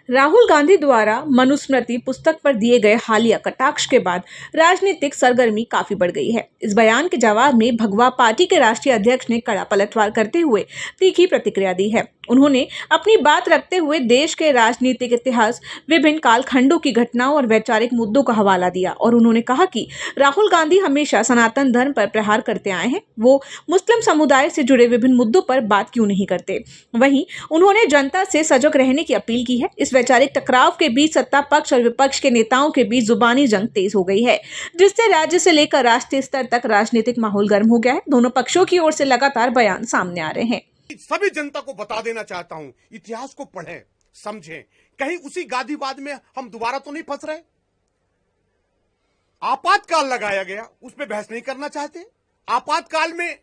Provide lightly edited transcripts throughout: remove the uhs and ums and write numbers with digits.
राहुल गांधी द्वारा मनुस्मृति पुस्तक पर दिए गए हालिया कटाक्ष के बाद राजनीतिक सरगर्मी काफी बढ़ गई है। इस बयान के जवाब में भगवा पार्टी के राष्ट्रीय अध्यक्ष ने कड़ा पलटवार करते हुए तीखी प्रतिक्रिया दी है। उन्होंने अपनी बात रखते हुए देश के राजनीतिक इतिहास, विभिन्न कालखंडों की घटनाओं और वैचारिक मुद्दों का हवाला दिया और उन्होंने कहा कि राहुल गांधी हमेशा सनातन धर्म पर प्रहार करते आए हैं। वो मुस्लिम समुदाय से जुड़े विभिन्न मुद्दों पर बात क्यों नहीं करते। वहीं उन्होंने जनता से सजग रहने की अपील की है। इस वैचारिक टकराव के बीच सत्ता पक्ष और विपक्ष के नेताओं के बीच जुबानी जंग तेज हो गई है, जिससे राज्य से लेकर राष्ट्रीय स्तर तक राजनीतिक माहौल गर्म हो गया है। दोनों पक्षों की ओर से लगातार बयान सामने आ रहे हैं। सभी जनता को बता देना चाहता हूं, इतिहास को पढ़ें, समझें, कहीं उसी गांधीवाद में हम दोबारा तो नहीं फंस रहे। आपातकाल लगाया गया, उस पर बहस नहीं करना चाहते। आपातकाल में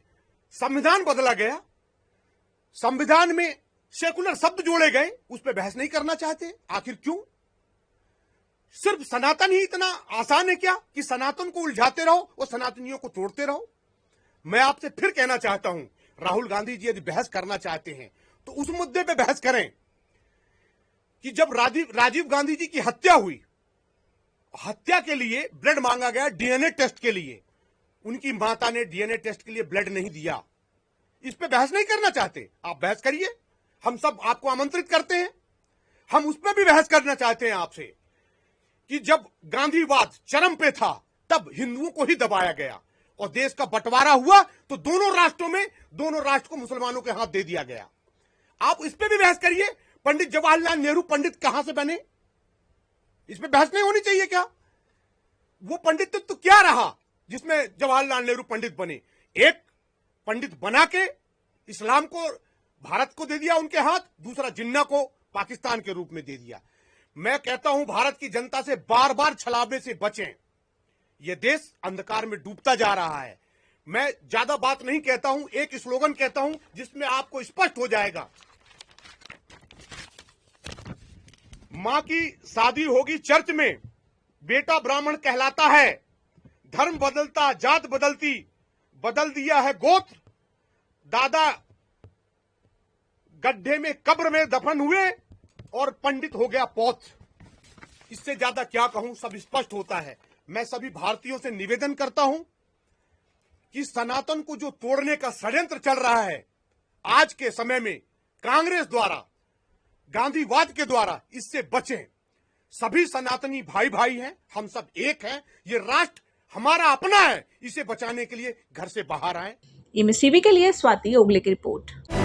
संविधान बदला गया, संविधान में सेकुलर शब्द जोड़े गए, उस पर बहस नहीं करना चाहते। आखिर क्यों? सिर्फ सनातन ही इतना आसान है क्या कि सनातन को उलझाते रहो और सनातनियों को तोड़ते रहो? मैं आपसे फिर कहना चाहता हूं, राहुल गांधी जी यदि बहस करना चाहते हैं तो उस मुद्दे पे बहस करें कि जब राजीव गांधी जी की हत्या हुई, हत्या के लिए ब्लड मांगा गया डीएनए टेस्ट के लिए, उनकी माता ने डीएनए टेस्ट के लिए ब्लड नहीं दिया। इस पे बहस नहीं करना चाहते? आप बहस करिए, हम सब आपको आमंत्रित करते हैं। हम उस पर भी बहस करना चाहते हैं आपसे कि जब गांधीवाद चरम पे था तब हिंदुओं को ही दबाया गया और देश का बंटवारा हुआ तो दोनों राष्ट्रों में दोनों राष्ट्र को मुसलमानों के हाथ दे दिया गया। आप इस पे भी बहस करिए। पंडित जवाहरलाल नेहरू पंडित कहां से बने? इस पे बहस नहीं होनी चाहिए क्या? वो पंडित तो क्या रहा जिसमें जवाहरलाल नेहरू पंडित बने? एक पंडित बना के इस्लाम को भारत को दे दिया उनके हाथ, दूसरा जिन्ना को पाकिस्तान के रूप में दे दिया। मैं कहता हूं भारत की जनता से बार बार छलावे से बचें। यह देश अंधकार में डूबता जा रहा है। मैं ज्यादा बात नहीं कहता हूं, एक स्लोगन कहता हूं जिसमें आपको स्पष्ट हो जाएगा। मां की शादी होगी चर्च में, बेटा ब्राह्मण कहलाता है। धर्म बदलता जात बदलती, बदल दिया है गोत्र। दादा गड्ढे में कब्र में दफन हुए और पंडित हो गया पौथ। इससे ज्यादा क्या कहूं, सब स्पष्ट होता है। मैं सभी भारतीयों से निवेदन करता हूं कि सनातन को जो तोड़ने का षड्यंत्र चल रहा है आज के समय में कांग्रेस द्वारा, गांधीवाद के द्वारा, इससे बचें। सभी सनातनी भाई भाई हैं, हम सब एक हैं। ये राष्ट्र हमारा अपना है, इसे बचाने के लिए घर से बाहर आए। एमएसटीवी के लिए स्वाति ओगले की रिपोर्ट।